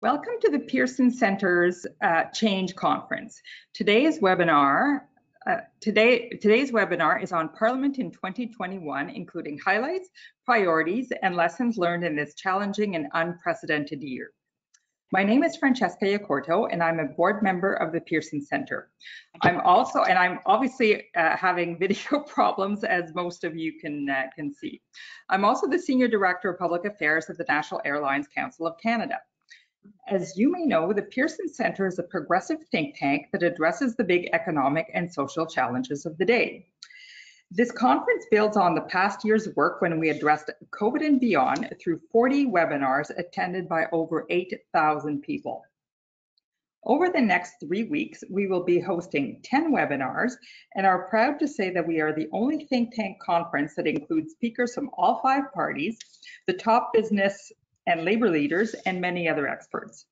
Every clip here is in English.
Welcome to the Pearson Center's Change Conference. Today's webinar is on Parliament in 2021, including highlights, priorities, and lessons learned in this challenging and unprecedented year. My name is Francesca Iacorto, and I'm a board member of the Pearson Center. I'm obviously having video problems, as most of you can see. I'm also the Senior Director of Public Affairs at the National Airlines Council of Canada. As you may know, the Pearson Center is a progressive think tank that addresses the big economic and social challenges of the day. This conference builds on the past year's work when we addressed COVID and beyond through 40 webinars attended by over 8,000 people. Over the next 3 weeks, we will be hosting 10 webinars and are proud to say that we are the only think tank conference that includes speakers from all 5 parties, the top business and labor leaders, and many other experts.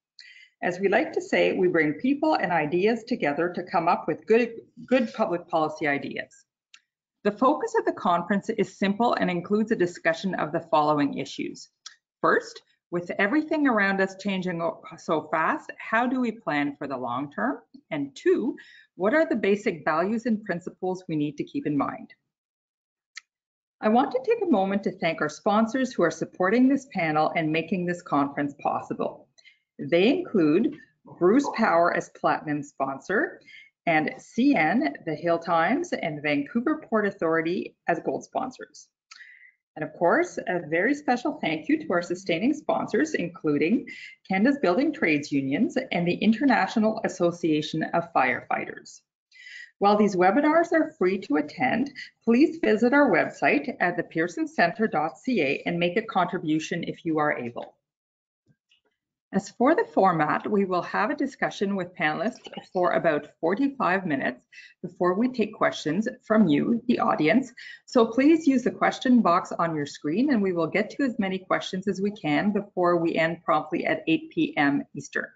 As we like to say, we bring people and ideas together to come up with good public policy ideas. The focus of the conference is simple and includes a discussion of the following issues. First, with everything around us changing so fast, how do we plan for the long term? And 2, what are the basic values and principles we need to keep in mind? I want to take a moment to thank our sponsors who are supporting this panel and making this conference possible. They include Bruce Power as Platinum sponsor, and CN, the Hill Times, and the Vancouver Port Authority as Gold sponsors. And of course, a very special thank you to our sustaining sponsors, including Canada's Building Trades Unions and the International Association of Firefighters. While these webinars are free to attend, please visit our website at thepearsoncenter.ca and make a contribution if you are able. As for the format, we will have a discussion with panelists for about 45 minutes before we take questions from you, the audience. So please use the question box on your screen and we will get to as many questions as we can before we end promptly at 8 p.m. Eastern.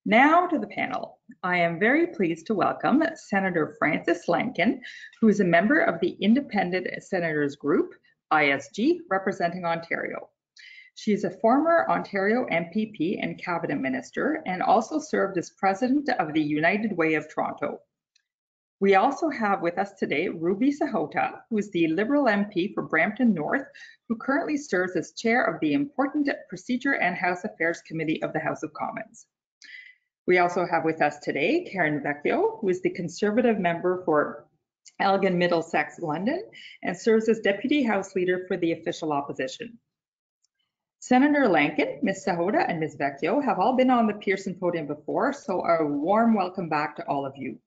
Now to the panel. I am very pleased to welcome Senator Frances Lankin, who is a member of the Independent Senators Group, ISG, representing Ontario. She is a former Ontario MPP and Cabinet Minister and also served as President of the United Way of Toronto. We also have with us today Ruby Sahota, who is the Liberal MP for Brampton North, who currently serves as Chair of the Important Procedure and House Affairs Committee of the House of Commons. We also have with us today Karen Vecchio, who is the Conservative member for Elgin Middlesex, London, and serves as Deputy House Leader for the Official Opposition. Senator Lankin, Ms. Sahota, and Ms. Vecchio have all been on the Pearson podium before, so a warm welcome back to all of you.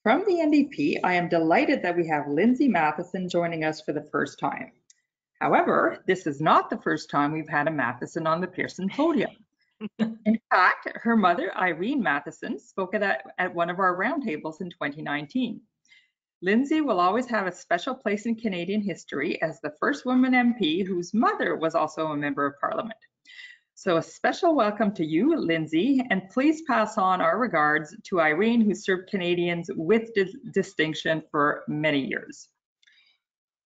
From the NDP, I am delighted that we have Lindsay Mathyssen joining us for the first time. However, this is not the first time we've had a Mathyssen on the Pearson podium. In fact, her mother, Irene Mathyssen, spoke at one of our roundtables in 2019. Lindsay will always have a special place in Canadian history as the first woman MP whose mother was also a member of Parliament. So a special welcome to you, Lindsay, and please pass on our regards to Irene, who served Canadians with distinction for many years.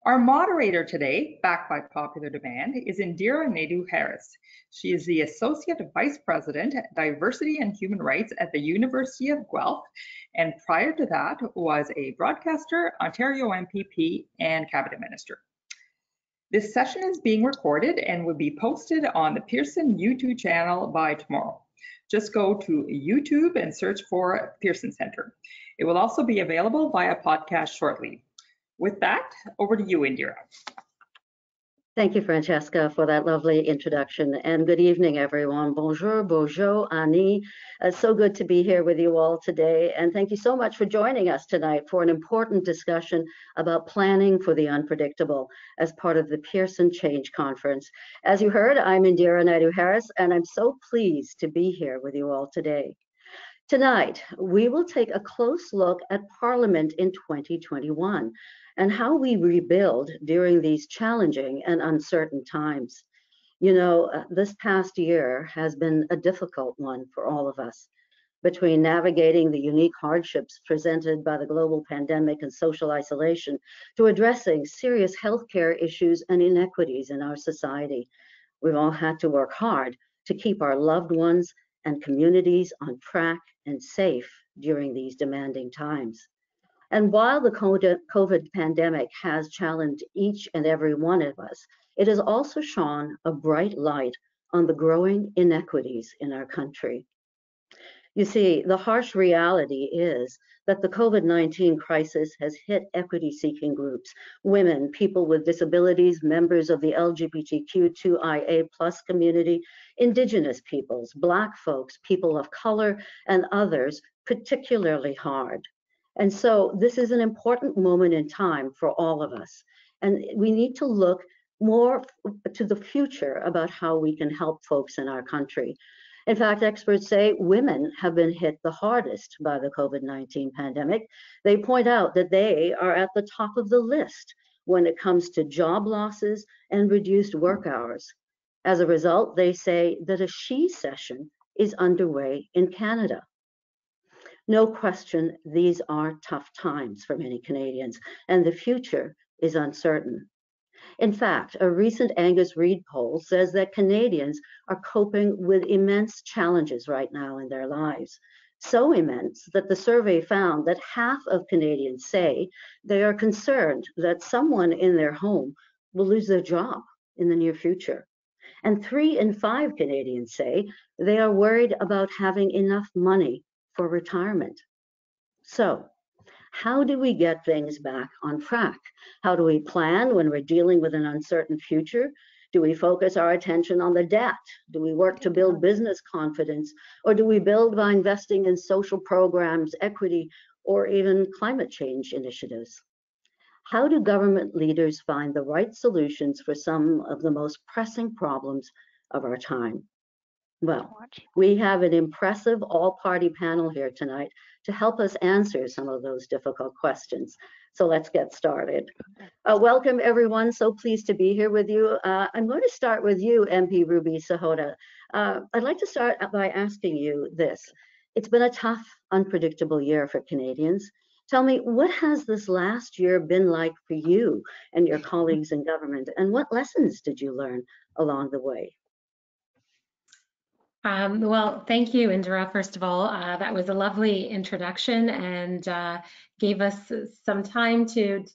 Our moderator today, backed by popular demand, is Indira Naidoo-Harris. She is the Associate Vice President, Diversity and Human Rights at the University of Guelph, and prior to that was a broadcaster, Ontario MPP, and Cabinet Minister. This session is being recorded and will be posted on the Pearson YouTube channel by tomorrow. Just go to YouTube and search for Pearson Center. It will also be available via podcast shortly. With that, over to you, Indira. Thank you, Francesca, for that lovely introduction. And good evening, everyone. Bonjour, bonjour, Annie. It's so good to be here with you all today. And thank you so much for joining us tonight for an important discussion about planning for the unpredictable as part of the Pearson Change Conference. As you heard, I'm Indira Naidoo-Harris, and I'm so pleased to be here with you all today. Tonight, we will take a close look at Parliament in 2021 and how we rebuild during these challenging and uncertain times. You know, this past year has been a difficult one for all of us. Between navigating the unique hardships presented by the global pandemic and social isolation to addressing serious healthcare issues and inequities in our society, we've all had to work hard to keep our loved ones and communities on track and safe during these demanding times. And while the COVID pandemic has challenged each and every one of us, it has also shone a bright light on the growing inequities in our country. You see, the harsh reality is that the COVID-19 crisis has hit equity-seeking groups, women, people with disabilities, members of the LGBTQ2IA+ community, Indigenous peoples, Black folks, people of color, and others particularly hard. And so this is an important moment in time for all of us. And we need to look more to the future about how we can help folks in our country. In fact, experts say women have been hit the hardest by the COVID-19 pandemic. They point out that they are at the top of the list when it comes to job losses and reduced work hours. As a result, they say that a she session is underway in Canada. No question, these are tough times for many Canadians, and the future is uncertain. In fact, a recent Angus Reid poll says that Canadians are coping with immense challenges right now in their lives. So immense that the survey found that half of Canadians say they are concerned that someone in their home will lose their job in the near future. And 3 in 5 Canadians say they are worried about having enough money for retirement. So, how do we get things back on track? How do we plan when we're dealing with an uncertain future? Do we focus our attention on the debt? Do we work to build business confidence? Or do we build by investing in social programs, equity, or even climate change initiatives? How do government leaders find the right solutions for some of the most pressing problems of our time? Well, we have an impressive all-party panel here tonight to help us answer some of those difficult questions. So let's get started. Welcome, everyone. So pleased to be here with you. I'm going to start with you, MP Ruby Sahota. I'd like to start by asking you this. It's been a tough, unpredictable year for Canadians. Tell me, what has this last year been like for you and your colleagues in government, and what lessons did you learn along the way? Well, thank you, Indira, first of all. That was a lovely introduction and gave us some time to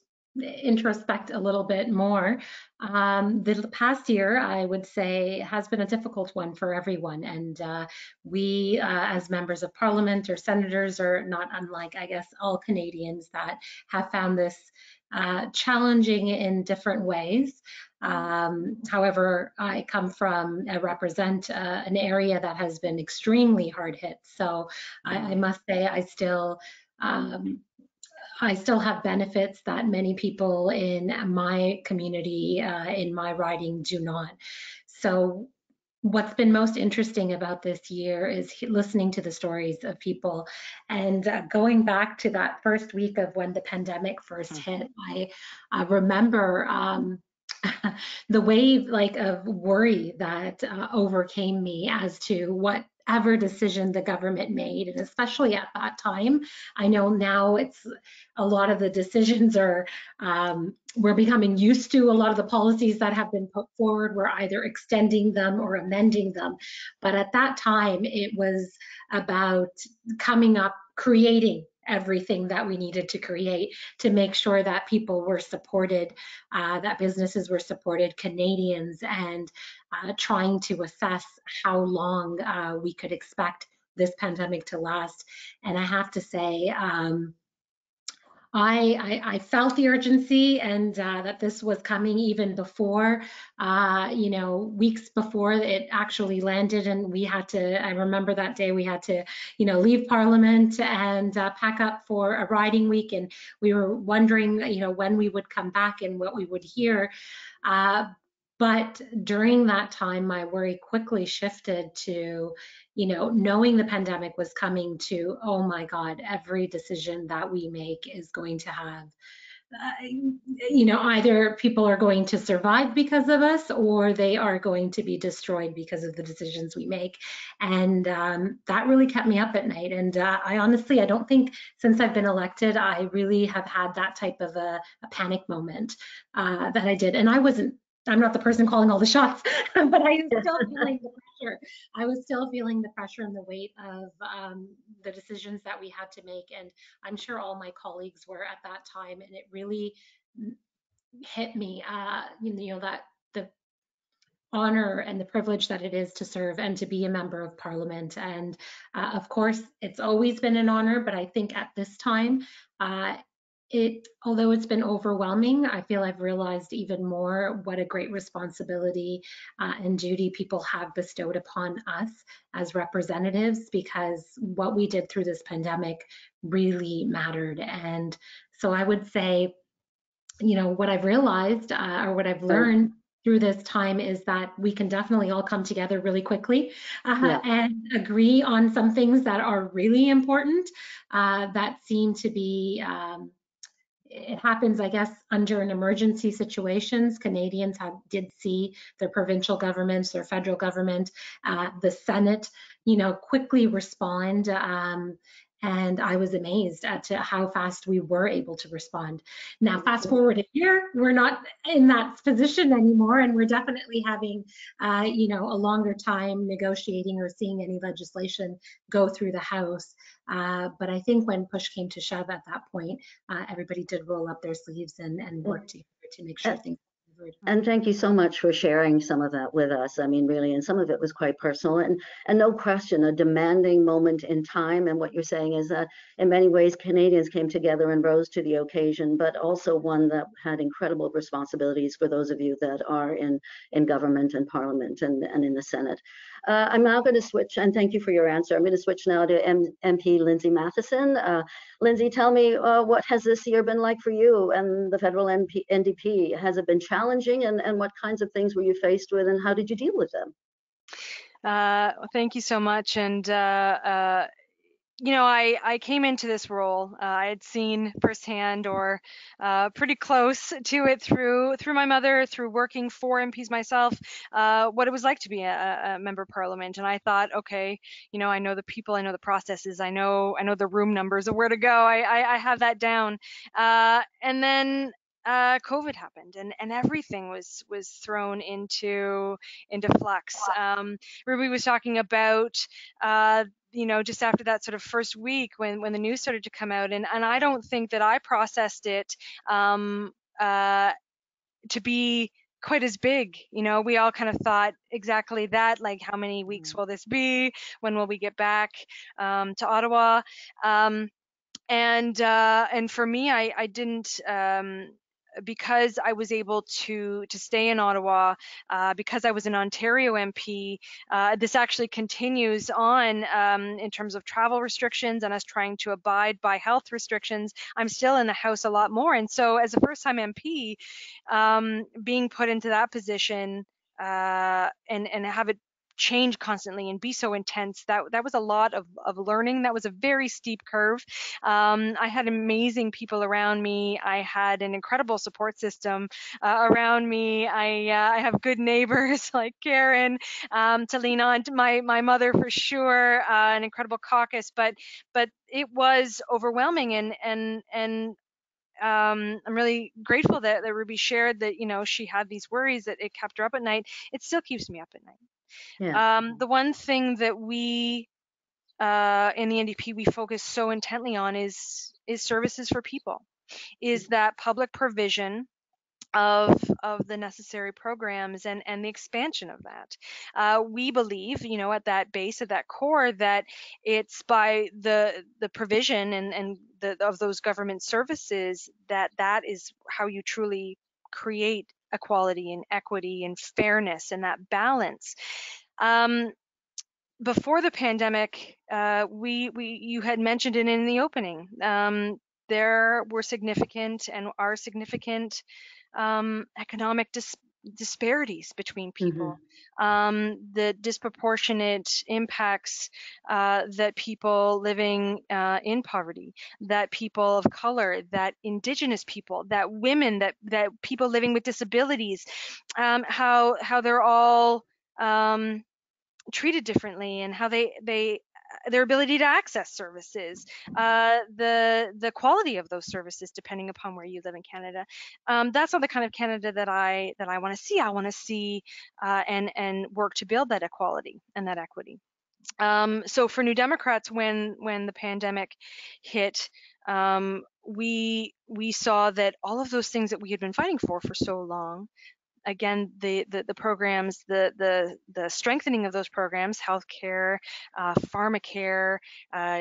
introspect a little bit more. The past year, I would say, has been a difficult one for everyone. And we, as members of parliament or senators, are not unlike, I guess, all Canadians that have found this challenging in different ways. However, I represent an area that has been extremely hard hit. So I must say I still have benefits that many people in my community, in my riding, do not. So what's been most interesting about this year is listening to the stories of people and going back to that first week of when the pandemic first hit. I remember the wave of worry that overcame me as to whatever decision the government made, and especially at that time. I know now it's a lot of the decisions are, we're becoming used to a lot of the policies that have been put forward. We're either extending them or amending them. But at that time, it was about coming up, creating everything that we needed to create to make sure that people were supported, that businesses were supported, Canadians, and trying to assess how long we could expect this pandemic to last. And I have to say, I felt the urgency and that this was coming even before, weeks before it actually landed, and we had to, I remember that day we had to, leave Parliament and pack up for a riding week, and we were wondering, when we would come back and what we would hear. But during that time, my worry quickly shifted to, knowing the pandemic was coming, to, oh my God, every decision that we make is going to have, either people are going to survive because of us, or they are going to be destroyed because of the decisions we make. And that really kept me up at night. And I honestly, I don't think since I've been elected, I really have had that type of a panic moment that I did. And I wasn't I'm not the person calling all the shots, but I was still feeling the pressure. I was still feeling the pressure and the weight of the decisions that we had to make. And I'm sure all my colleagues were at that time. And it really hit me, that the honor and the privilege that it is to serve and to be a member of parliament. And of course, it's always been an honor, but I think at this time, although it's been overwhelming, I feel I've realized even more what a great responsibility and duty people have bestowed upon us as representatives, because what we did through this pandemic really mattered. And so I would say, what I've realized or what I've learned through this time is that we can definitely all come together really quickly and agree on some things that are really important that seem to be it happens, I guess, under an emergency situations. Canadians did see their provincial governments, their federal government, the Senate, quickly respond. And I was amazed at how fast we were able to respond. Now, fast forward a year, we're not in that position anymore, and we're definitely having, a longer time negotiating or seeing any legislation go through the House. But I think when push came to shove at that point, everybody did roll up their sleeves and work together to make sure things. And thank you so much for sharing some of that with us. I mean, really, and some of it was quite personal, and no question, a demanding moment in time. And what you're saying is that in many ways, Canadians came together and rose to the occasion, but also one that had incredible responsibilities for those of you that are in government and parliament and in the Senate. I'm now going to switch, and thank you for your answer. I'm going to switch now to MP Lindsay Mathyssen. Lindsay, tell me, what has this year been like for you and the federal NDP? Has it been challenging, and what kinds of things were you faced with, and how did you deal with them? Thank you so much. And I came into this role. I had seen firsthand or pretty close to it through my mother, through working for MPs myself, what it was like to be a member of parliament. And I thought, okay, I know the people, I know the processes, I know the room numbers of where to go. I have that down. And then COVID happened, and everything was thrown into flux. Ruby was talking about just after that sort of first week when the news started to come out, and I don't think that I processed it to be quite as big. We all kind of thought exactly that, like, how many weeks will this be? When will we get back to Ottawa? And for me, I didn't. Because I was able to stay in Ottawa, because I was an Ontario MP, this actually continues on in terms of travel restrictions and us trying to abide by health restrictions. I'm still in the House a lot more. And so as a first-time MP, being put into that position and have it change constantly and be so intense, that was a lot of learning. That was a very steep curve. I had amazing people around me. I had an incredible support system around me. I have good neighbors like Karen to lean on, to my mother for sure, an incredible caucus, but it was overwhelming, and I'm really grateful that Ruby shared that she had these worries, that it kept her up at night. It still keeps me up at night. Yeah. The one thing that we in the NDP we focus so intently on is services for people, is that public provision of the necessary programs and the expansion of that. We believe, at that base, at that core, that it's by the provision and of those government services that is how you truly create equality and equity and fairness and that balance. Before the pandemic, you had mentioned it in the opening. There were significant and are significant economic disparities between people. The disproportionate impacts that people living in poverty, that people of color, that Indigenous people, that women, that people living with disabilities, how they're all treated differently, and how they their ability to access services, the quality of those services depending upon where you live in Canada. That's not the kind of Canada that I want to see. I want to see and work to build that equality and that equity. So for New Democrats, when the pandemic hit, we saw that all of those things that we had been fighting for so long, again, the programs, the strengthening of those programs, healthcare, pharmacare,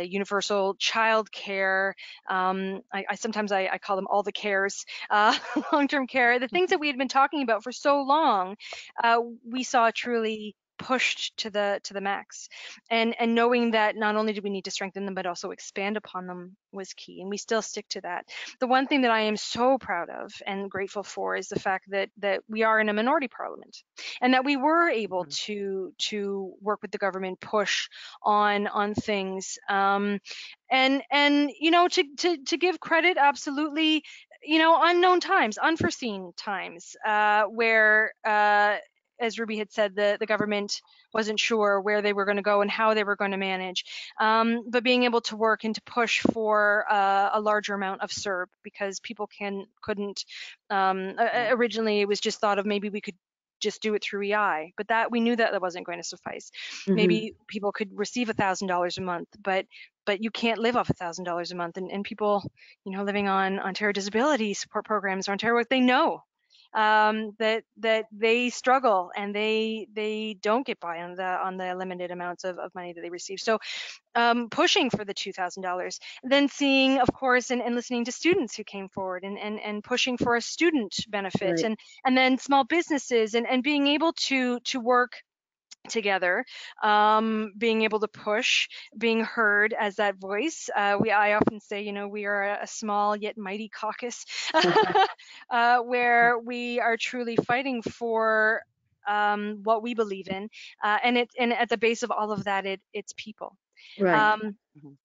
universal child care. I sometimes I call them all the cares, long-term care. The things that we had been talking about for so long, we saw truly pushed to the max, and knowing that not only do we need to strengthen them but also expand upon them was key, and we still stick to that. The one thing that I am so proud of and grateful for is the fact that we are in a minority parliament, and that we were able to work with the government, push on things, and you know, to give credit, absolutely, you know, unknown times, unforeseen times, where as Ruby had said, the government wasn't sure where they were going to go and how they were going to manage, but being able to work and to push for a larger amount of CERB, because people couldn't, originally it was just thought of maybe we could just do it through EI, but that we knew that wasn't going to suffice. Maybe people could receive $1,000 a month, but you can't live off $1,000 a month, and people, you know, living on Ontario disability support programs or Ontario, they know that they struggle and they don't get by on the limited amounts of money that they receive. So pushing for the $2,000, then seeing, of course, and listening to students who came forward and pushing for a student benefit, Right. and then small businesses, and being able to work together, being able to push, being heard as that voice. I often say, you know, we are a small yet mighty caucus, where we are truly fighting for what we believe in, and at the base of all of that, it's people. Right.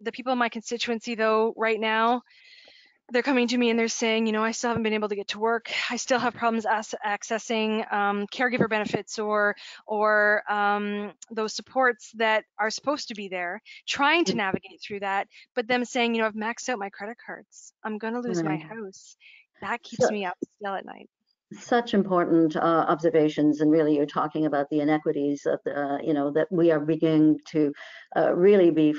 The people in my constituency, though, right now, they're coming to me and they're saying, you know, I still haven't been able to get to work. I still have problems accessing caregiver benefits or those supports that are supposed to be there, trying to navigate through that, but them saying, you know, I've maxed out my credit cards. I'm going to lose my Right. house. That keeps So, me up still at night. such important observations, and really you're talking about the inequities that you know, that we are beginning to really be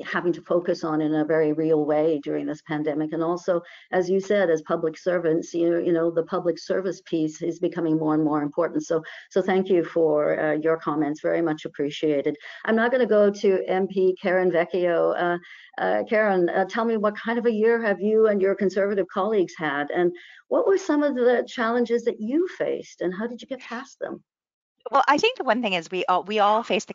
having to focus on in a very real way during this pandemic. And also, as you said, as public servants, you know, the public service piece is becoming more and more important. So thank you for your comments, very much appreciated. I'm now going to go to MP Karen Vecchio. Karen, tell me, what kind of a year have you and your Conservative colleagues had, and what were some of the challenges that you faced, and how did you get past them? Well, I think the one thing is we all face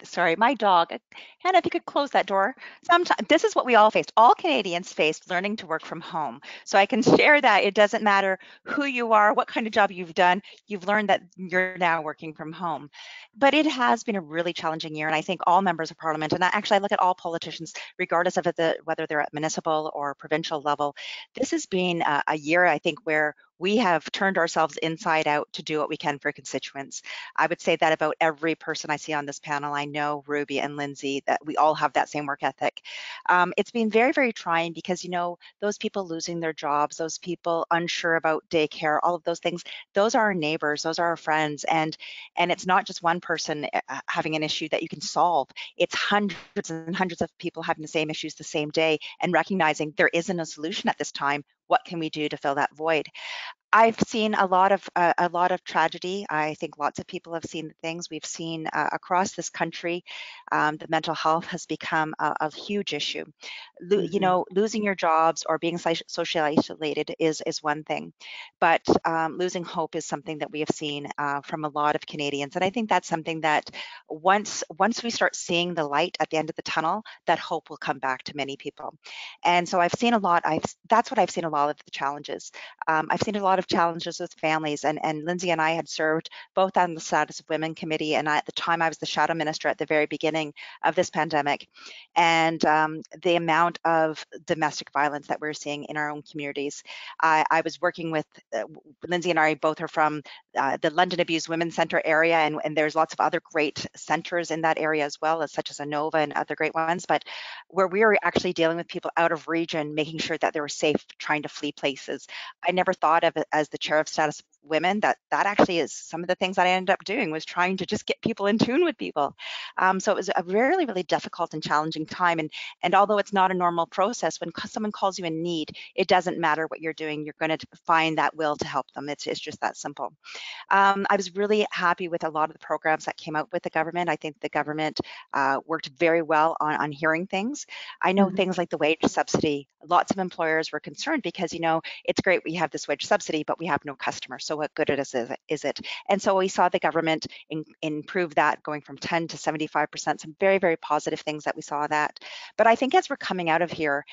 sorry, my dog. Hannah, if you could close that door. Sometimes this is what we all faced. All Canadians faced learning to work from home. So I can share that it doesn't matter who you are, what kind of job you've done, you've learned that you're now working from home. But it has been a really challenging year, and I think all members of Parliament, and I look at all politicians, regardless of whether they're at municipal or provincial level, this has been a year, I think, where we have turned ourselves inside out to do what we can for constituents. I would say that about every person I see on this panel. I know Ruby and Lindsay, that we all have that same work ethic. It's been very, very trying because, you know, those people losing their jobs, those people unsure about daycare, all of those things, those are our neighbors, those are our friends. And it's not just one person having an issue that you can solve. It's hundreds and hundreds of people having the same issues the same day, and recognizing there isn't a solution at this time. What can we do to fill that void? I've seen a lot of tragedy. I think lots of people have seen the things we've seen across this country. The mental health has become a huge issue. You know, losing your jobs or being socially isolated is one thing, but losing hope is something that we have seen from a lot of Canadians. And I think that's something that once we start seeing the light at the end of the tunnel, that hope will come back to many people. And so I've seen a lot. That's what I've seen a lot of the challenges. I've seen a lot of challenges with families, and Lindsay and I had served both on the Status of Women Committee, and at the time I was the shadow minister at the very beginning of this pandemic, and the amount of domestic violence that we're seeing in our own communities. I was working with, Lindsay and I both are from the London Abused Women Centre area, and there's lots of other great centres in that area as well, as such as ANOVA and other great ones, but where we were actually dealing with people out of region, making sure that they were safe trying to flee places. I never thought of it as the chair of Status Women, that actually is some of the things that I ended up doing, was trying to just get people in tune with people. So it was a really, really difficult and challenging time. And although it's not a normal process, when someone calls you in need, it doesn't matter what you're doing, you're going to find that will to help them. It's just that simple. I was really happy with a lot of the programs that came out with the government. I think the government worked very well on hearing things. I know things like the wage subsidy, lots of employers were concerned because, it's great we have this wage subsidy, but we have no customers. So what good is it? And so we saw the government improve that, going from 10 to 75%, some very, very positive things that we saw that. But I think as we're coming out of here,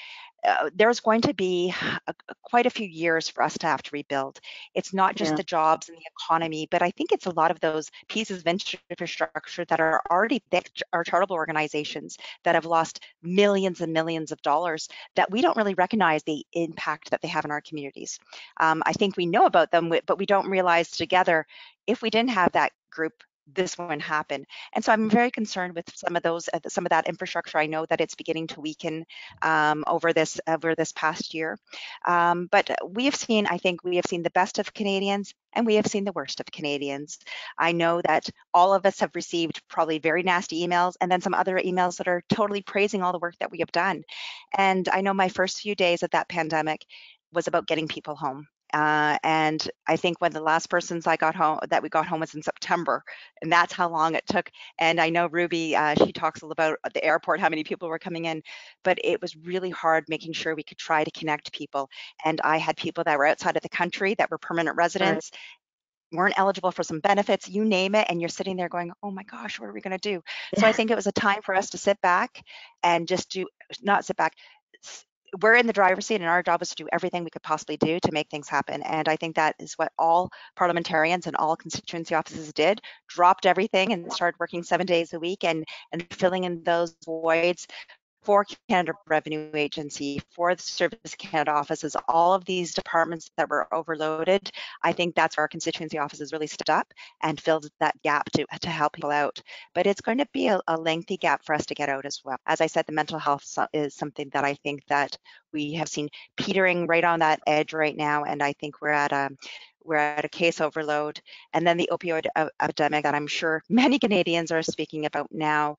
there's going to be quite a few years for us to have to rebuild. It's not just the jobs and the economy, but I think it's a lot of those pieces of infrastructure that are already there, are charitable organizations that have lost millions and millions of dollars, that we don't really recognize the impact that they have in our communities. I think we know about them, but we don't realize together, if we didn't have that group, this wouldn't happen. And so I'm very concerned with some of that infrastructure. I know that it's beginning to weaken over this past year. But I think we have seen the best of Canadians, and we have seen the worst of Canadians. I know that all of us have received probably very nasty emails, and then some other emails that are totally praising all the work that we have done. And I know my first few days of that pandemic was about getting people home. And I think when the last persons we got home was in September, and that's how long it took. And I know Ruby, she talks a little about the airport, how many people were coming in, but it was really hard making sure we could try to connect people. And I had people that were outside of the country that were permanent residents, weren't eligible for some benefits, you name it, and you're sitting there going, oh my gosh, what are we going to do? So I think it was a time for us to sit back and we're in the driver's seat, and our job is to do everything we could possibly do to make things happen. And I think that is what all parliamentarians and all constituency offices did, dropped everything and started working 7 days a week and filling in those voids for Canada Revenue Agency, for the Service Canada offices, all of these departments that were overloaded. I think that's where our constituency offices really stepped up and filled that gap to help people out. But it's going to be a lengthy gap for us to get out as well. As I said, the mental health is something that I think that we have seen petering right on that edge right now, and I think we're at a case overload. And then the opioid epidemic that I'm sure many Canadians are speaking about now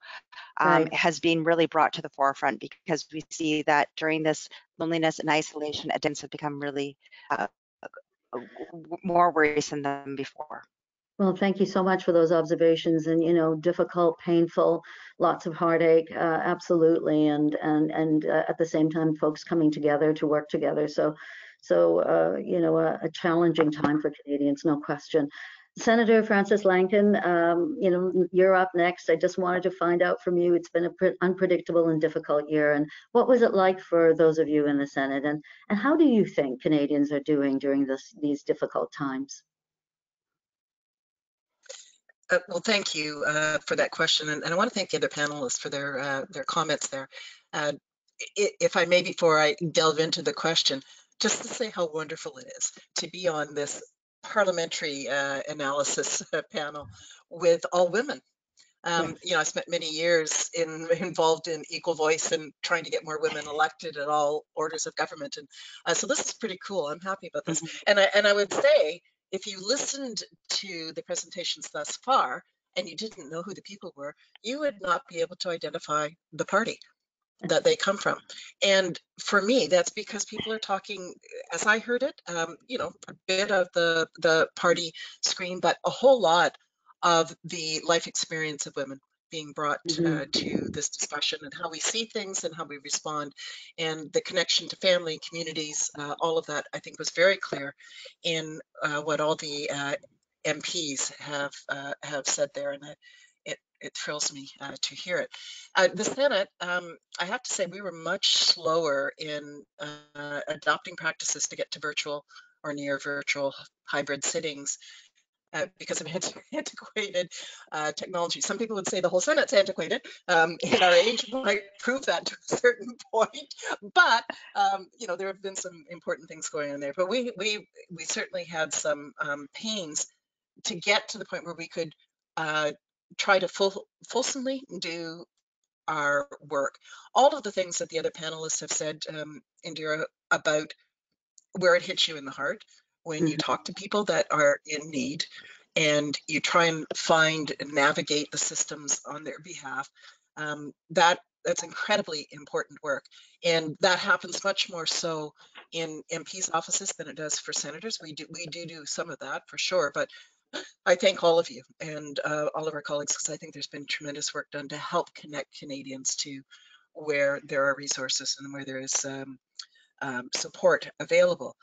has been really brought to the forefront, because we see that during this loneliness and isolation, addictions have become really more worrisome than before. Well, thank you so much for those observations, and difficult, painful, lots of heartache, absolutely, and at the same time, folks coming together to work together. So a challenging time for Canadians, no question. Senator Frances Lankin, you're up next. I just wanted to find out from you. It's been an unpredictable and difficult year, and what was it like for those of you in the Senate, and how do you think Canadians are doing during these difficult times? Well, thank you for that question, and I want to thank the other panelists for their comments there. If I may, before I delve into the question, just to say how wonderful it is to be on this parliamentary analysis panel with all women. I spent many years involved in equal voice and trying to get more women elected at all orders of government, and so this is pretty cool. I'm happy about this, and I would say, if you listened to the presentations thus far and you didn't know who the people were, you would not be able to identify the party that they come from. And for me, that's because people are talking, as I heard it, a bit of the party screen, but a whole lot of the life experience of women being brought to this discussion, and how we see things and how we respond, and the connection to family, communities, all of that, I think, was very clear in what all the MPs have said there, and it thrills me to hear it. The Senate, I have to say, we were much slower in adopting practices to get to virtual or near virtual hybrid sittings because of antiquated technology. Some people would say the whole Senate's antiquated. In our age might prove that to a certain point, but there have been some important things going on there. But we certainly had some pains to get to the point where we could try to fulsomely do our work. All of the things that the other panelists have said, Indira, about where it hits you in the heart when you talk to people that are in need and you try and find and navigate the systems on their behalf. That's incredibly important work. And that happens much more so in MPs' offices than it does for senators. We do some of that for sure, but I thank all of you and all of our colleagues, because I think there's been tremendous work done to help connect Canadians to where there are resources and where there is support available.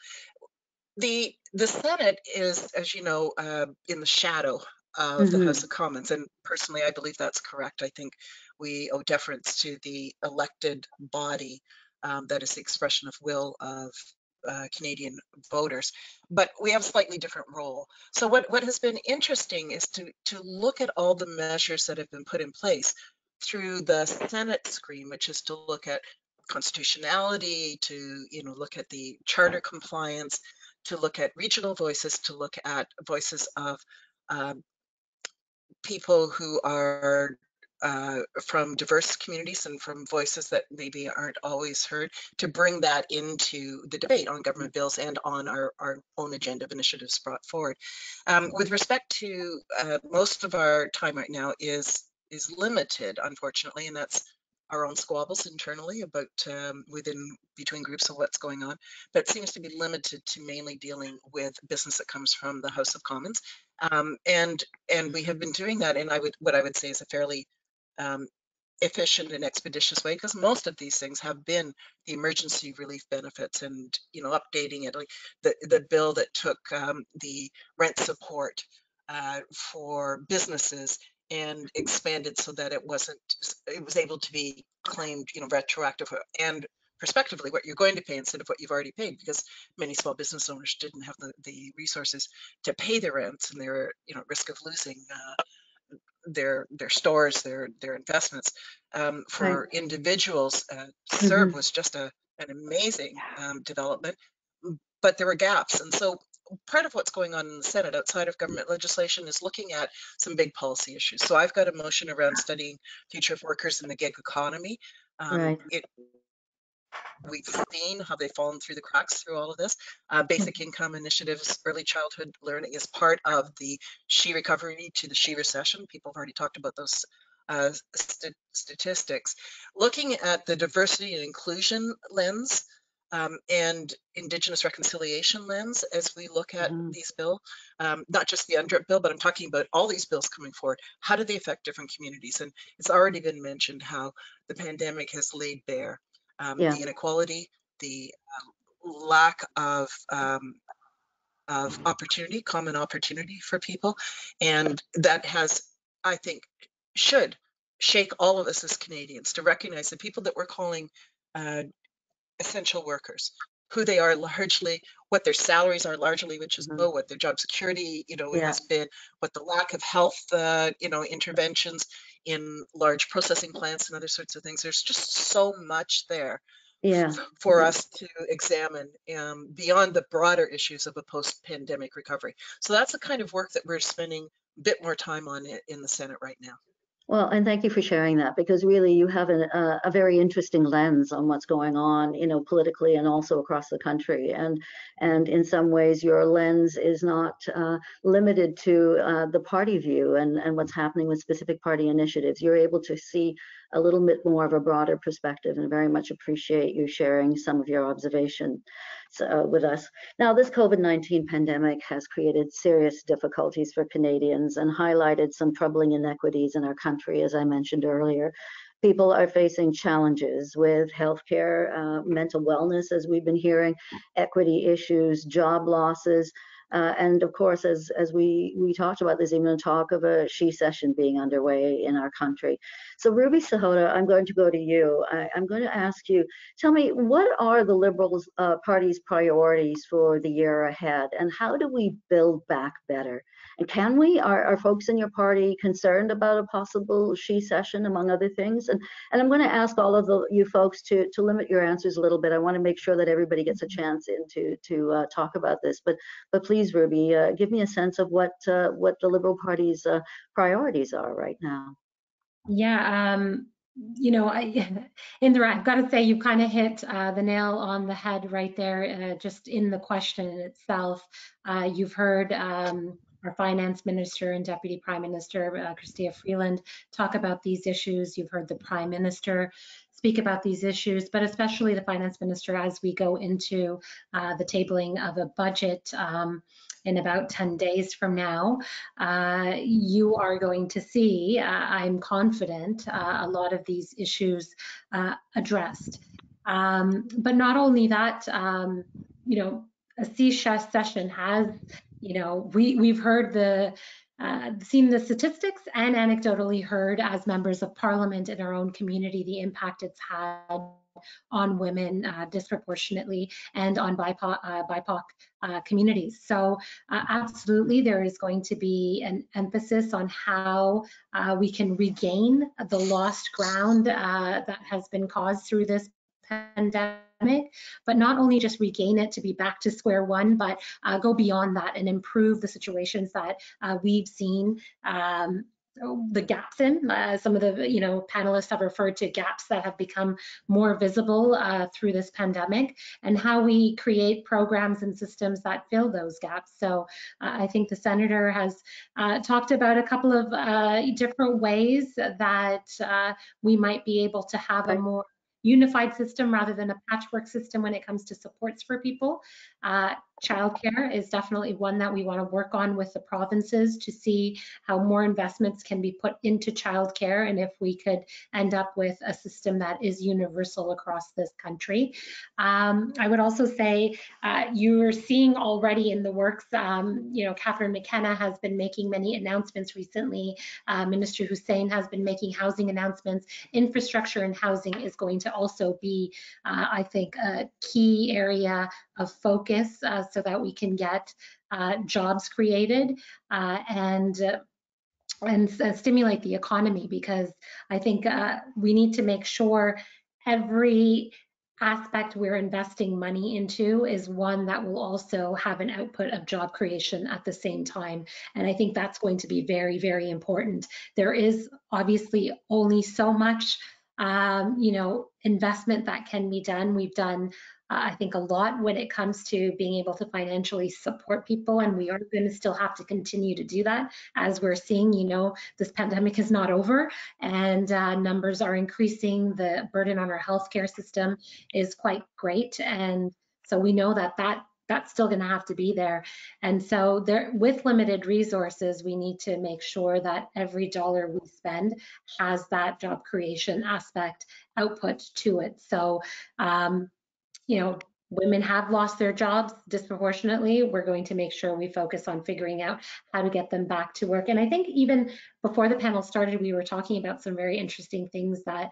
The Senate is, as you know, in the shadow of the House of Commons, and personally, I believe that's correct. I think we owe deference to the elected body that is the expression of will of Canadian voters, but we have a slightly different role. So what has been interesting is to look at all the measures that have been put in place through the Senate screen, which is to look at constitutionality, to look at the charter compliance, to look at regional voices, to look at voices of people who are from diverse communities and from voices that maybe aren't always heard, to bring that into the debate on government bills and on our own agenda of initiatives brought forward. With respect to most of our time right now is limited, unfortunately, and that's our own squabbles internally about between groups of what's going on, but it seems to be limited to mainly dealing with business that comes from the House of Commons. And we have been doing that in what I would say is a fairly efficient and expeditious way, because most of these things have been the emergency relief benefits and updating it, like the bill that took the rent support for businesses and expanded so that it was able to be claimed retroactive and prospectively what you're going to pay instead of what you've already paid, because many small business owners didn't have the resources to pay their rents, and they were at risk of losing their stores, their investments. For individuals, CERB was just an amazing development, but there were gaps. And so part of what's going on in the Senate outside of government legislation is looking at some big policy issues. So I've got a motion around studying future of workers in the gig economy. We've seen how they've fallen through the cracks through all of this. Basic income initiatives, early childhood learning is part of the SHE recovery to the SHE recession. People have already talked about those statistics. Looking at the diversity and inclusion lens and Indigenous reconciliation lens as we look at these bills, not just the UNDRIP bill, but I'm talking about all these bills coming forward. How do they affect different communities? And it's already been mentioned how the pandemic has laid bare the inequality, the lack of opportunity, common opportunity for people, and that has, I think, should shake all of us as Canadians to recognize the people that we're calling essential workers, who they are largely, what their salaries are largely, which is low, what their job security, has been, what the lack of health, interventions in large processing plants and other sorts of things. There's just so much there for us to examine beyond the broader issues of a post-pandemic recovery. So that's the kind of work that we're spending a bit more time on in the Senate right now. Well, and thank you for sharing that, because really you have a very interesting lens on what's going on, politically and also across the country. And in some ways, your lens is not limited to the party view and what's happening with specific party initiatives. You're able to see a little bit more of a broader perspective, and very much appreciate you sharing some of your observation with us. Now, this COVID-19 pandemic has created serious difficulties for Canadians and highlighted some troubling inequities in our country, as I mentioned earlier. People are facing challenges with healthcare, mental wellness, as we've been hearing, equity issues, job losses, And of course, as we talked about, there's even a talk of a she session being underway in our country. So Ruby Sahota, I'm going to go to you. I'm going to ask you, tell me, what are the Liberal Party's priorities for the year ahead, and how do we build back better? And can we, are folks in your party concerned about a possible she session, among other things? And I'm going to ask all of you folks to limit your answers a little bit. I want to make sure that everybody gets a chance to talk about this. But please, Ruby, give me a sense of what the Liberal Party's priorities are right now. Yeah, you know, Indira, I've got to say you kind of hit the nail on the head right there, just in the question itself. You've heard our Finance Minister and Deputy Prime Minister, Chrystia Freeland, talk about these issues. You've heard the Prime Minister speak about these issues, but especially the Finance Minister as we go into the tabling of a budget in about 10 days from now. You are going to see, I'm confident, a lot of these issues addressed. But not only that, you know, a CSHA session has, you know, we've heard seen the statistics and anecdotally heard as members of parliament in our own community the impact it's had on women disproportionately and on BIPOC communities. So absolutely, there is going to be an emphasis on how we can regain the lost ground that has been caused through this pandemic, but not only just regain it to be back to square one, but go beyond that and improve the situations that we've seen the gaps in. Some of the panelists have referred to gaps that have become more visible through this pandemic, and how we create programs and systems that fill those gaps. So I think the Senator has talked about a couple of different ways that we might be able to have a more unified system rather than a patchwork system when it comes to supports for people. Childcare is definitely one that we want to work on with the provinces to see how more investments can be put into childcare, and if we could end up with a system that is universal across this country. I would also say you're seeing already in the works, Catherine McKenna has been making many announcements recently. Minister Hussein has been making housing announcements. Infrastructure and housing is going to also be, I think, a key area of focus so that we can get jobs created and stimulate the economy, because I think we need to make sure every aspect we're investing money into is one that will also have an output of job creation at the same time. And I think that's going to be very, very important. There is obviously only so much investment that can be done. We've done I think a lot when it comes to being able to financially support people, and we are going to still have to continue to do that as we're seeing, this pandemic is not over, and numbers are increasing. The burden on our healthcare system is quite great, and so we know that's still going to have to be there. And so with limited resources, we need to make sure that every dollar we spend has that job creation aspect output to it. So women have lost their jobs disproportionately. We're going to make sure we focus on figuring out how to get them back to work. And I think even before the panel started, we were talking about some very interesting things that,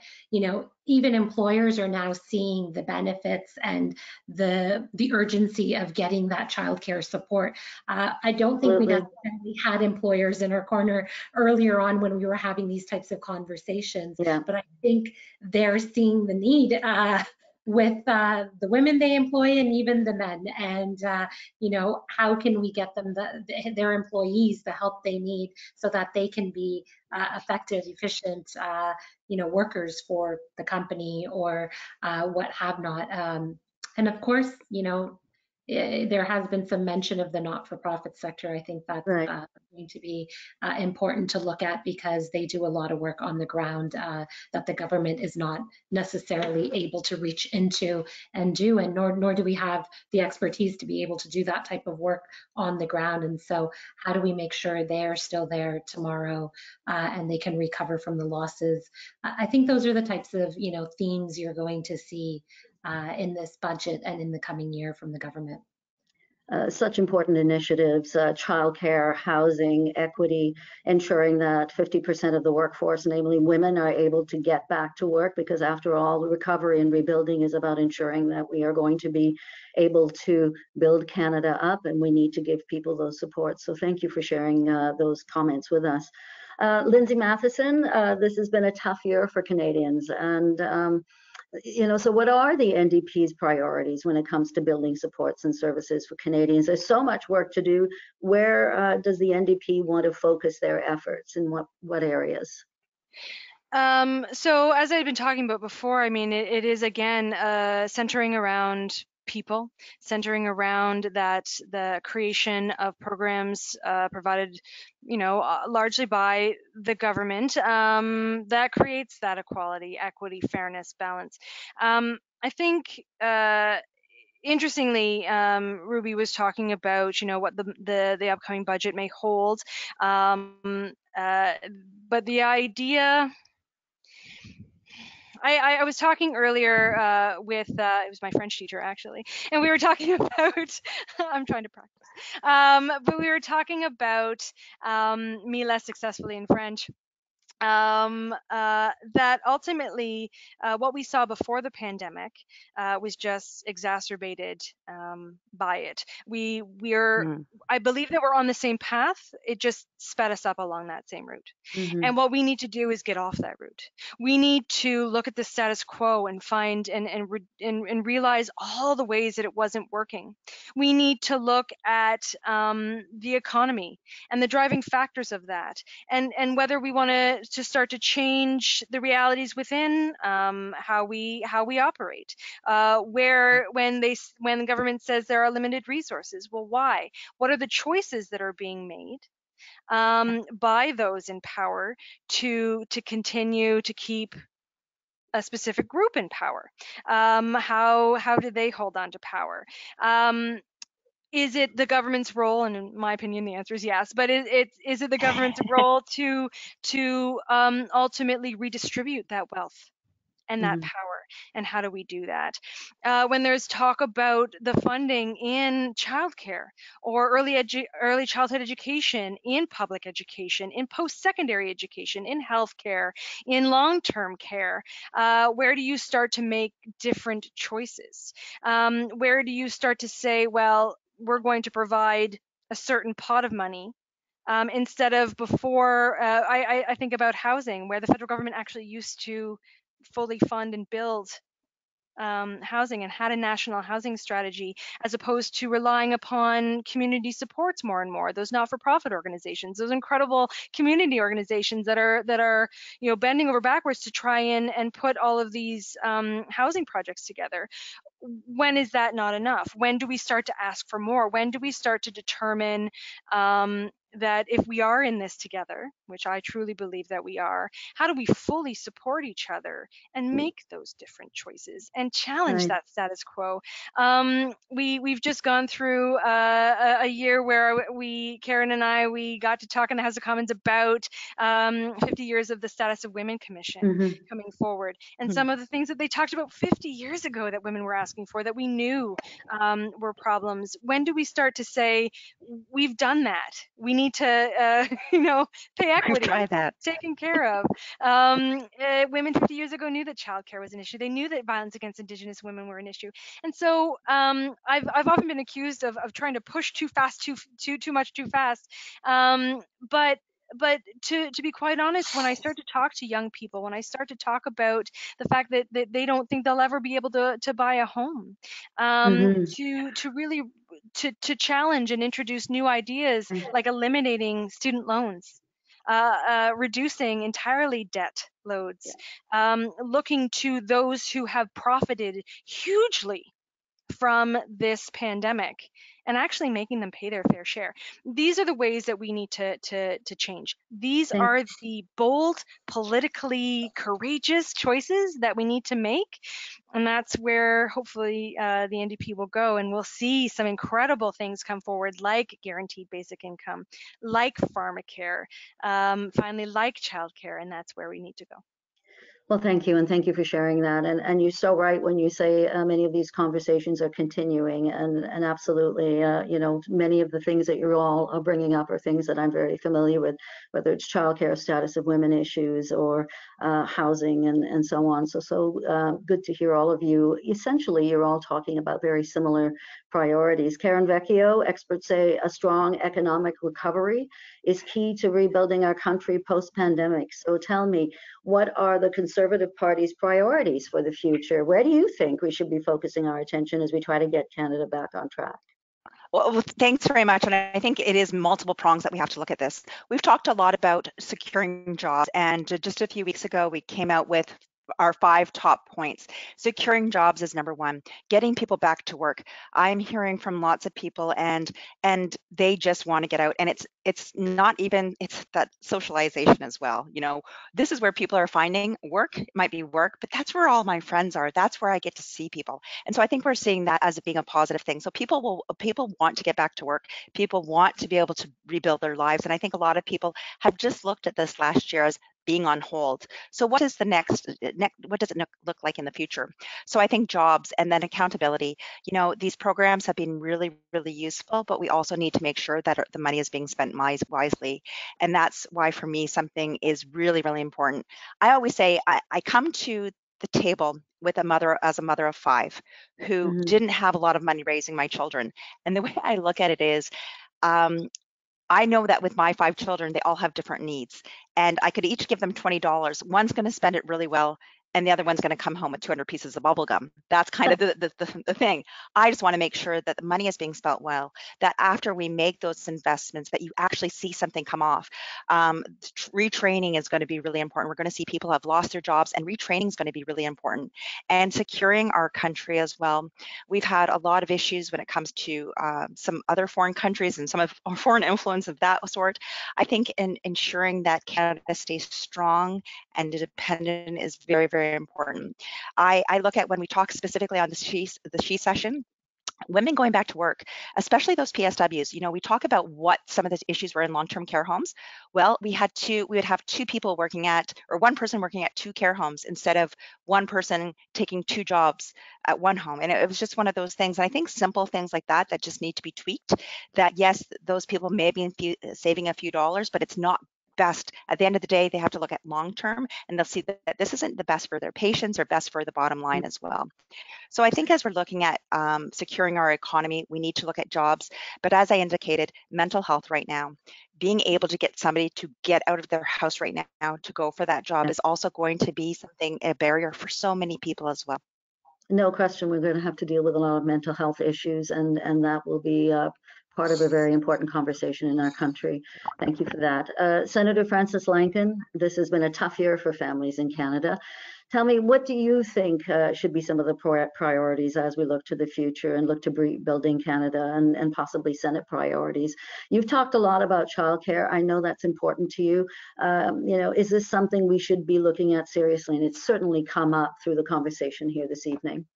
even employers are now seeing the benefits and the urgency of getting that childcare support. I don't think we necessarily had employers in our corner earlier on when we were having these types of conversations, but I think they're seeing the need with the women they employ and even the men, and how can we get them their employees the help they need so that they can be effective, efficient workers for the company or what have not. And of course, there has been some mention of the not-for-profit sector. I think that's going to be important to look at, because they do a lot of work on the ground that the government is not necessarily able to reach into and do, and nor do we have the expertise to be able to do that type of work on the ground. And so how do we make sure they're still there tomorrow and they can recover from the losses? I think those are the types of themes you're going to see in this budget and in the coming year from the government. such important initiatives, childcare, housing, equity, ensuring that 50% of the workforce, namely women, are able to get back to work, because after all, recovery and rebuilding is about ensuring that we are going to be able to build Canada up, and we need to give people those supports. So thank you for sharing those comments with us. Lindsay Mathyssen, this has been a tough year for Canadians, and so what are the NDP's priorities when it comes to building supports and services for Canadians? There's so much work to do. Where does the NDP want to focus their efforts, in what areas? So as I've been talking about before, I mean, it is again centering around people, centering around that the creation of programs provided, largely by the government that creates that equality, equity, fairness, balance. I think interestingly, Ruby was talking about, what the upcoming budget may hold, but the idea. I was talking earlier with it was my French teacher actually, and we were talking about I'm trying to practice, but we were talking about me less successfully in French. That ultimately what we saw before the pandemic was just exacerbated by it. I believe that we're on the same path. It just sped us up along that same route. And what we need to do is get off that route. We need to look at the status quo and find and realize all the ways that it wasn't working. We need to look at the economy and the driving factors of that, and whether we want to start to change the realities within how we operate. When the government says there are limited resources, well, why? What are the choices that are being made by those in power to continue to keep a specific group in power? How do they hold on to power? Is it the government's role? And in my opinion, the answer is yes. But is it the government's role to ultimately redistribute that wealth and that power? And how do we do that? When there's talk about the funding in childcare or early childhood education, in public education, in post-secondary education, in healthcare, in long-term care, where do you start to make different choices? Where do you start to say, well, we're going to provide a certain pot of money instead of before? I think about housing, where the federal government actually used to fully fund and build housing and had a national housing strategy, as opposed to relying upon community supports more and more. Those not-for-profit organizations, those incredible community organizations that are bending over backwards to try and put all of these housing projects together. When is that not enough? When do we start to ask for more? When do we start to determine that if we are in this together, which I truly believe that we are, how do we fully support each other and make those different choices and challenge that status quo? We've just gone through a year where Karen and I, we got to talk in the House of Commons about 50 years of the Status of Women Commission coming forward, and some of the things that they talked about 50 years ago that women were asking for, that we knew were problems. When do we start to say, we've done that, we need to pay equity, try that, taken care of? Women 50 years ago knew that childcare was an issue. They knew that violence against Indigenous women were an issue. And so I've often been accused of trying to push too fast, too much too fast. But to be quite honest, when I start to talk to young people, when I start to talk about the fact that they don't think they'll ever be able to buy a home, to really to challenge and introduce new ideas like eliminating student loans, reducing entirely debt loads, looking to those who have profited hugely from this pandemic and actually making them pay their fair share. These are the ways that we need to change. These are the bold, politically courageous choices that we need to make. And that's where hopefully the NDP will go, and we'll see some incredible things come forward, like guaranteed basic income, like pharmacare, finally like childcare, and that's where we need to go. Well, thank you, and thank you for sharing that. And you're so right when you say many of these conversations are continuing, and absolutely, you know, many of the things that you're all bringing up are things that I'm very familiar with, whether it's childcare, status of women issues, or housing, and so on. So good to hear all of you. Essentially, you're all talking about very similar priorities. Karen Vecchio, experts say a strong economic recovery is key to rebuilding our country post-pandemic. So tell me, what are the Conservative Party's priorities for the future? Where do you think we should be focusing our attention as we try to get Canada back on track? Well, thanks very much. And I think it is multiple prongs that we have to look at this. We've talked a lot about securing jobs, and just a few weeks ago, we came out with our 5 top points. Securing jobs is number 1. Getting people back to work. I'm hearing from lots of people, and they just want to get out. And it's not even, it's that socialization as well. You know, this is where people are finding work. It might be work, but that's where all my friends are. That's where I get to see people. And so I think we're seeing that as being a positive thing. So people want to get back to work. People want to be able to rebuild their lives. And I think a lot of people have just looked at this last year as being on hold. So what is the next what does it look like in the future? So I think jobs and then accountability. You know, these programs have been really, really useful, but we also need to make sure that the money is being spent wisely. And that's why for me, something is really, really important. I always say I come to the table with a mother of 5 who didn't have a lot of money raising my children. And the way I look at it is, I know that with my 5 children, they all have different needs, and I could each give them $20. One's going to spend it really well, and the other one's going to come home with 200 pieces of bubble gum. That's kind of the thing. I just want to make sure that the money is being spent well, that after we make those investments, that you actually see something come off. Retraining is going to be really important. We're going to see people have lost their jobs, and retraining is going to be really important. And securing our country as well. We've had a lot of issues when it comes to some other foreign countries and some of our foreign influence of that sort. I think in ensuring that Canada stays strong and independent is very, very important. I look at when we talk specifically on the She session, women going back to work, especially those PSWs, you know, we talk about what some of the issues were in long-term care homes. Well, we would have 2 people working at, or 1 person working at 2 care homes instead of 1 person taking 2 jobs at 1 home. And it was just one of those things. And I think simple things like that just need to be tweaked, that yes, those people may be saving a few dollars, but it's not best. At the end of the day, they have to look at long-term, and they'll see that this isn't the best for their patients or best for the bottom line as well. So I think as we're looking at securing our economy, we need to look at jobs. But as I indicated, mental health right now, being able to get somebody to get out of their house right now to go for that job is also going to be a barrier for so many people as well. No question, we're going to have to deal with a lot of mental health issues, and that will be part of a very important conversation in our country. Thank you for that. Senator Frances Lankin, this has been a tough year for families in Canada. Tell me, what do you think should be some of the priorities as we look to the future and look to building Canada, and possibly Senate priorities? You've talked a lot about childcare. I know that's important to you. You know, is this something we should be looking at seriously? And it's certainly come up through the conversation here this evening.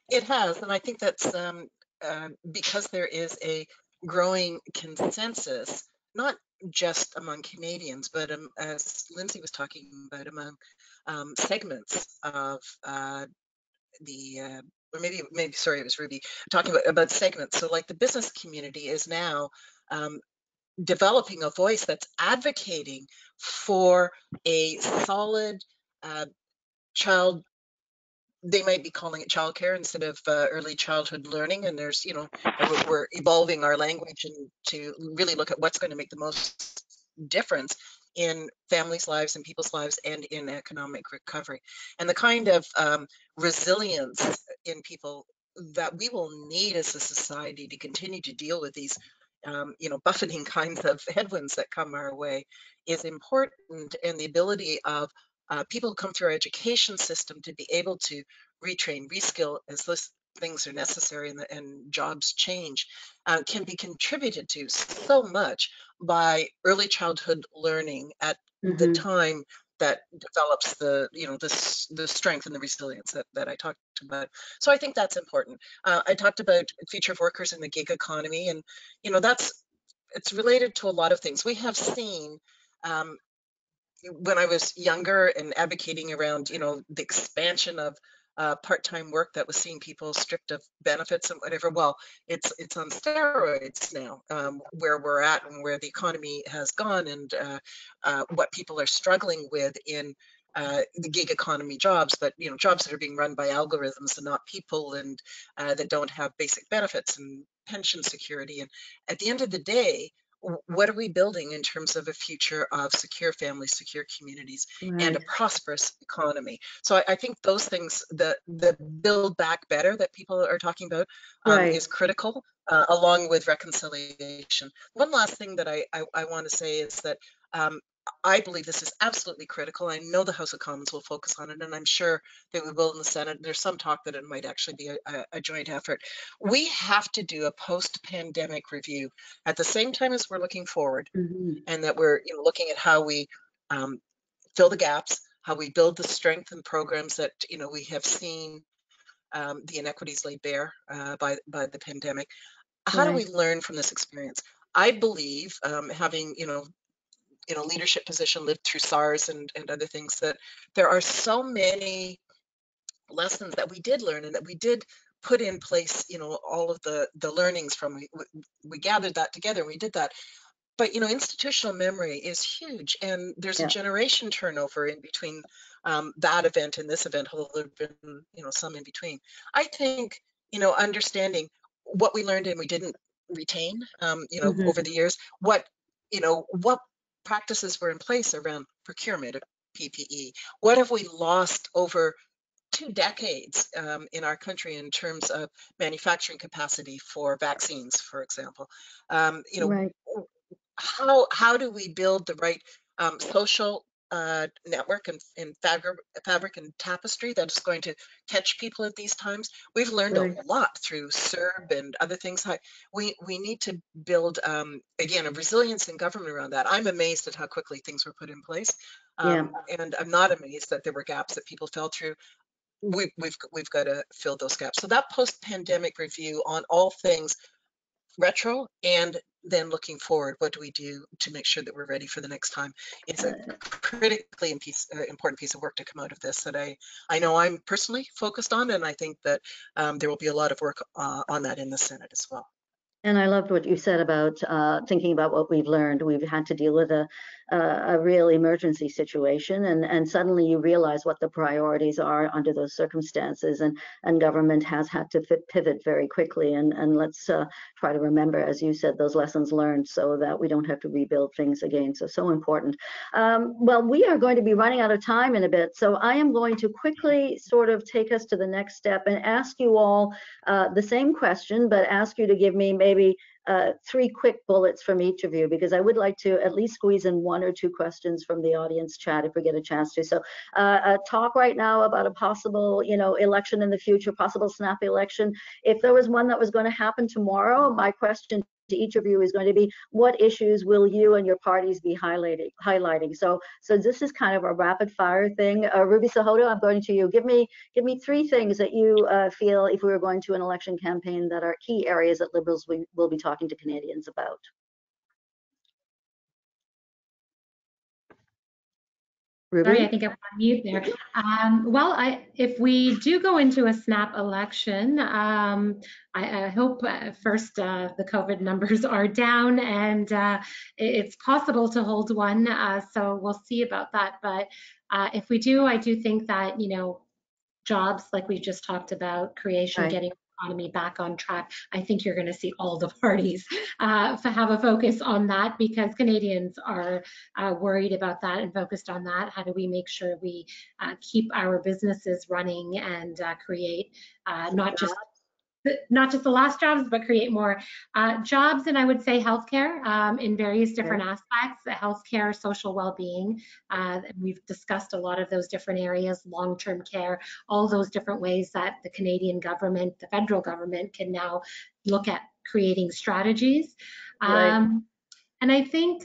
It has, and I think that's because there is a growing consensus, not just among Canadians, but as Lindsay was talking about, among segments of or maybe sorry, it was Ruby talking about segments. So like the business community is now developing a voice that's advocating for a solid child. They might be calling it childcare instead of early childhood learning. And there's, you know, we're evolving our language and to really look at what's going to make the most difference in families' lives and people's lives and in economic recovery. And the kind of resilience in people that we will need as a society to continue to deal with these you know, buffeting kinds of headwinds that come our way is important. And the ability of people who come through our education system to be able to retrain, reskill as those things are necessary and jobs change can be contributed to so much by early childhood learning at the time that develops the, you know, the strength and the resilience that I talked about. So I think that's important. I talked about future of workers in the gig economy, and you know, it's related to a lot of things. We have seen when I was younger and advocating around, the expansion of part-time work that was seeing people stripped of benefits and whatever, well, it's on steroids now, where we're at and where the economy has gone, and what people are struggling with in the gig economy jobs, but jobs that are being run by algorithms and not people, and that don't have basic benefits and pension security. And at the end of the day, what are we building in terms of a future of secure families, secure communities, and a Right. prosperous economy? So I think those things, the build back better that people are talking about, Right. is critical, along with reconciliation. One last thing that I want to say is that I believe this is absolutely critical. I know the House of Commons will focus on it, and I'm sure they will in the Senate. There's some talk that it might actually be a joint effort. We have to do a post-pandemic review at the same time as we're looking forward, Mhm. and that we're looking at how we fill the gaps, how we build the strength and programs that we have seen the inequities laid bare by the pandemic. How do we Right. learn from this experience? I believe, having leadership position, lived through SARS and other things, that there are so many lessons that we did learn and that we did put in place, all of the learnings from, we gathered that together and we did that. But institutional memory is huge, and there's a Yeah. generation turnover in between that event and this event, although there have been some in between. I think understanding what we learned and we didn't retain Mhm. over the years, what practices were in place around procurement of PPE, what have we lost over 2 decades in our country in terms of manufacturing capacity for vaccines, for example. Right. How do we build the right social network and fabric and tapestry that is going to catch people at these times? We've learned a Right. lot through CERB and other things. We need to build, again, a resilience in government around that. I'm amazed at how quickly things were put in place, Yeah. and I'm not amazed that there were gaps that people fell through. We've got to fill those gaps. So that post-pandemic review on all things retro and then looking forward, what do we do to make sure that we're ready for the next time, is a critically important piece of work to come out of this, that I know I'm personally focused on, and I think that there will be a lot of work on that in the Senate as well. And I loved what you said about thinking about what we've learned. We've had to deal with a real emergency situation, and suddenly you realize what the priorities are under those circumstances, and government has had to pivot very quickly. And let's try to remember, as you said, those lessons learned, so that we don't have to rebuild things again. So important. Well, we are going to be running out of time in a bit, so I am going to quickly sort of take us to the next step and ask you all the same question, but ask you to give me maybe 3 quick bullets from each of you, because I would like to at least squeeze in 1 or 2 questions from the audience chat if we get a chance to. So talk right now about a possible, election in the future, possible snap election. If there was one that was going to happen tomorrow, my question to each of you is going to be, what issues will you and your parties be highlighting? So this is kind of a rapid fire thing. Ruby Sahota, I'm going to you. Give me 3 things that you feel, if we were going to an election campaign, that are key areas that Liberals will be talking to Canadians about. Ruby? Sorry, I think I'm on mute there. Well, if we do go into a snap election, I hope first the COVID numbers are down and it's possible to hold one. So we'll see about that. But if we do, I do think that, jobs, like we just talked about, creation, Right. getting the economy back on track. I think you're going to see all the parties have a focus on that, because Canadians are worried about that and focused on that. How do we make sure we keep our businesses running and create not just the last jobs, but create more jobs, and I would say healthcare in various different aspects, healthcare, social well-being. We've discussed a lot of those different areas, long-term care, all those different ways that the Canadian government, the federal government, can now look at creating strategies. Right. And I think,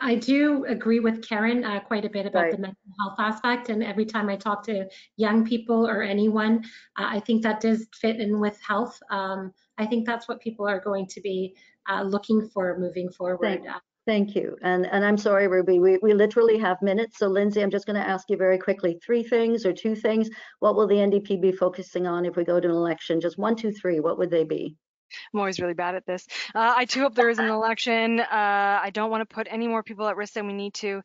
I do agree with Karen quite a bit about the mental health aspect. And every time I talk to young people or anyone, I think that does fit in with health. I think that's what people are going to be looking for moving forward. Thank you. And I'm sorry, Ruby, we literally have minutes. So Lindsay, I'm just going to ask you very quickly, 3 things or 2 things. What will the NDP be focusing on if we go to an election? Just 1, 2, 3, what would they be? I'm always really bad at this. I too hope there is an election. I don't want to put any more people at risk than we need to.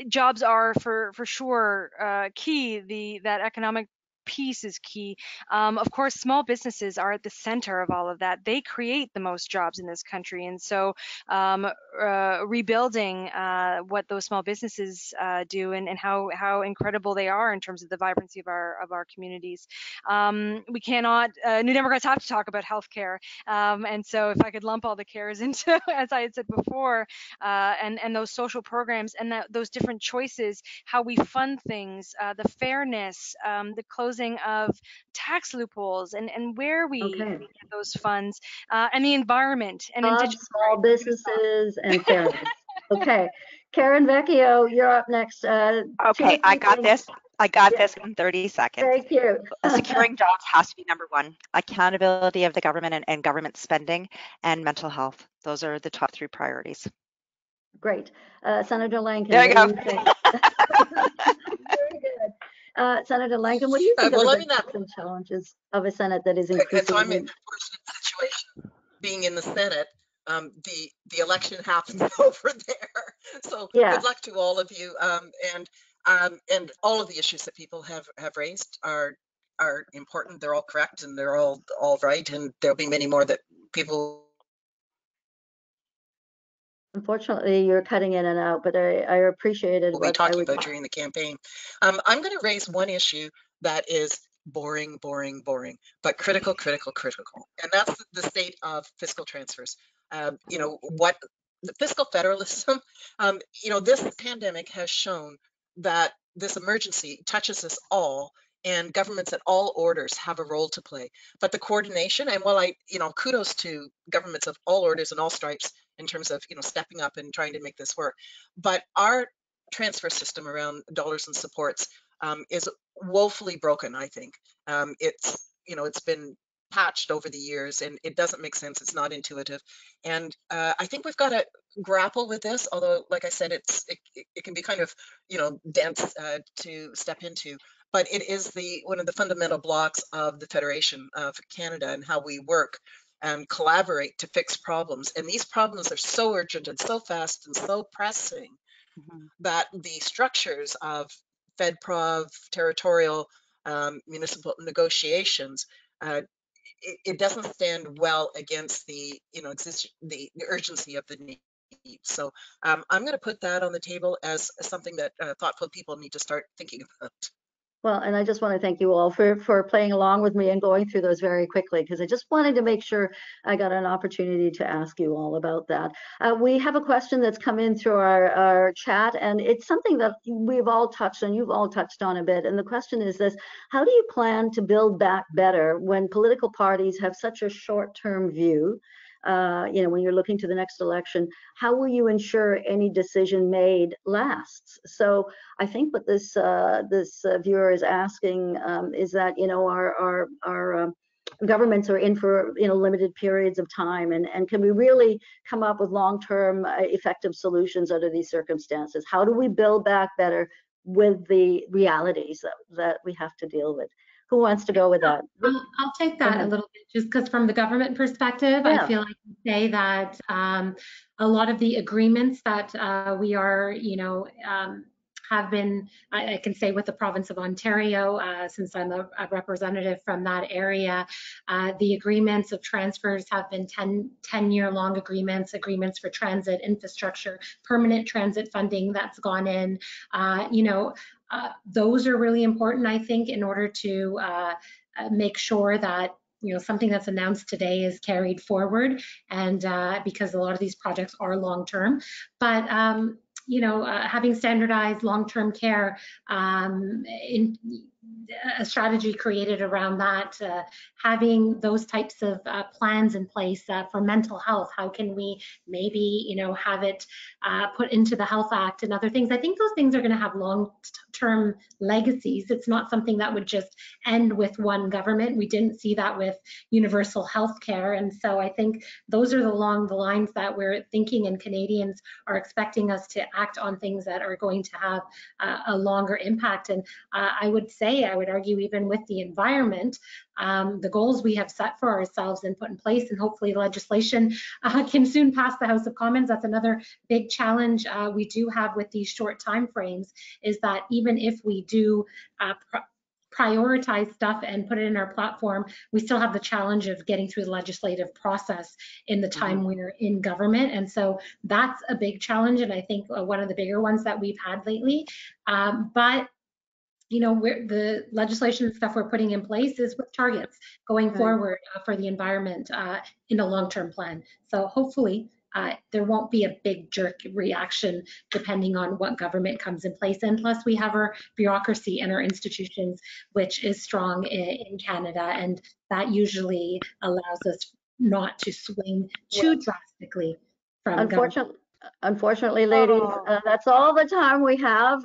Jobs are for sure key. That economic piece is key. Of course, small businesses are at the center of all of that. They create the most jobs in this country, and so rebuilding what those small businesses do and how incredible they are in terms of the vibrancy of our communities. We cannot. New Democrats have to talk about healthcare, and so if I could lump all the cares into, as I had said before, and those social programs and those different choices, how we fund things, the fairness, the closing of tax loopholes, and where we Okay. get those funds, and the environment and Jobs, indigenous small rights. businesses, and fairness. Okay. Karen Vecchio, you're up next. 2 or 3 Okay, I got things. this. I got Yeah, this in 30 seconds. thank you. Securing jobs has to be number 1. Accountability of the government and government spending, and mental health. Those are the top 3 priorities. Great. Senator Lankin, There you what go. do you think? Very good. Senator Lankin, what do you think are Well, the I'm big in that. and challenges of a Senate that is So I'm in increasingly? a fortunate situation being in the Senate. The election happens over there. So Yeah, good luck to all of you. And all of the issues that people have raised are important. They're all correct and they're all right. And there'll be many more that people unfortunately, you're cutting in and out, but I appreciated will be what I talking would. about during the campaign. I'm going to raise one issue that is boring, but critical. And that's the state of fiscal transfers. What the fiscal federalism, this pandemic has shown that this emergency touches us all, and governments at all orders have a role to play. But the coordination, and while kudos to governments of all orders and all stripes in terms of, stepping up and trying to make this work. But our transfer system around dollars and supports is woefully broken, I think. It's been patched over the years and it doesn't make sense. It's not intuitive. And I think we've got to grapple with this, although, like I said, it can be kind of, dense to step into. But it is one of the fundamental blocks of the Federation of Canada and how we work and collaborate to fix problems. And these problems are so urgent and so fast and so pressing that the structures of FedProv, territorial, municipal negotiations, it doesn't stand well against the urgency of the need. So I'm going to put that on the table as something that thoughtful people need to start thinking about. Well, and I just want to thank you all for playing along with me and going through those very quickly, because I just wanted to make sure I got an opportunity to ask you all about that. We have a question that's come in through our chat, and it's something that we've all touched on, you've all touched on a bit. And the question is this: how do you plan to build back better when political parties have such a short-term view? When you're looking to the next election, how will you ensure any decision made lasts? So I think what this viewer is asking is that our governments are in for limited periods of time, and can we really come up with long-term effective solutions under these circumstances? How do we build back better with the realities that we have to deal with? Who wants to go with that? I'll take that a little bit, just because from the government perspective, I feel I can say that a lot of the agreements that we are, have been, I can say with the province of Ontario, since I'm a representative from that area, the agreements of transfers have been 10-year long agreements for transit infrastructure, permanent transit funding that's gone in. Those are really important, I think, in order to make sure that something that's announced today is carried forward, and because a lot of these projects are long term. But having standardized long-term care a strategy created around that, having those types of plans in place for mental health. How can we maybe, have it put into the Health Act and other things? I think those things are going to have long-term legacies. It's not something that would just end with one government. We didn't see that with universal health care. And so I think those are along the lines that we're thinking, and Canadians are expecting us to act on things that are going to have a longer impact. And I would argue, even with the environment, the goals we have set for ourselves and put in place, and hopefully legislation can soon pass the House of Commons. That's another big challenge we do have with these short time frames, is that even if we do prioritize stuff and put it in our platform, we still have the challenge of getting through the legislative process in the time we're in government. And so that's a big challenge, and I think one of the bigger ones that we've had lately. But the legislation and stuff we're putting in place is with targets going forward for the environment in a long-term plan. So hopefully there won't be a big jerk reaction depending on what government comes in place. And plus, we have our bureaucracy and our institutions, which is strong in Canada, and that usually allows us not to swing too drastically from government. Unfortunately, ladies, that's all the time we have.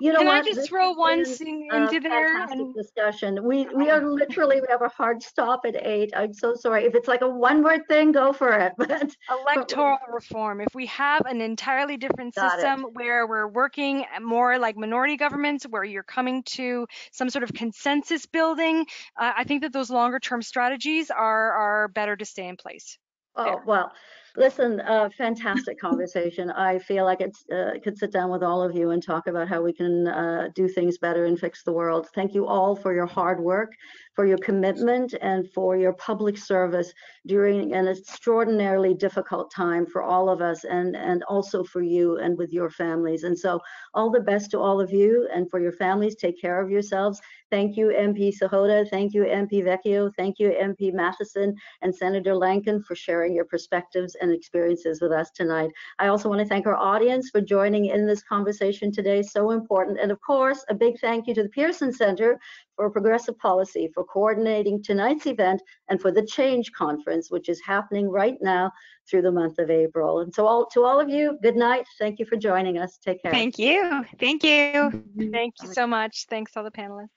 You know Can what? I just throw one thing into there? Fantastic discussion. We are literally, we have a hard stop at 8. I'm so sorry. If it's like a one-word thing, go for it. But electoral reform. If we have an entirely different system where we're working more like minority governments, where you're coming to some sort of consensus building, I think that those longer-term strategies are better to stay in place. Oh, well, listen, fantastic conversation. I feel like it's could sit down with all of you and talk about how we can do things better and fix the world. Thank you all for your hard work, for your commitment, and for your public service during an extraordinarily difficult time for all of us, and also for you and with your families. And so all the best to all of you, and for your families, take care of yourselves. Thank you, MP Sahota. Thank you, MP Vecchio. Thank you, MP Mathyssen and Senator Lankin, for sharing your perspectives and experiences with us tonight. I also want to thank our audience for joining in this conversation today, so important. And of course, a big thank you to the Pearson Center for Progressive Policy for coordinating tonight's event, and for the Change Conference, which is happening right now through the month of April. And so to all of you, good night. Thank you for joining us. Take care. Thank you. Thank you. Thank you so much. Thanks, all the panelists.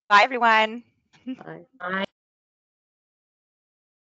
Bye, everyone. Bye. Bye.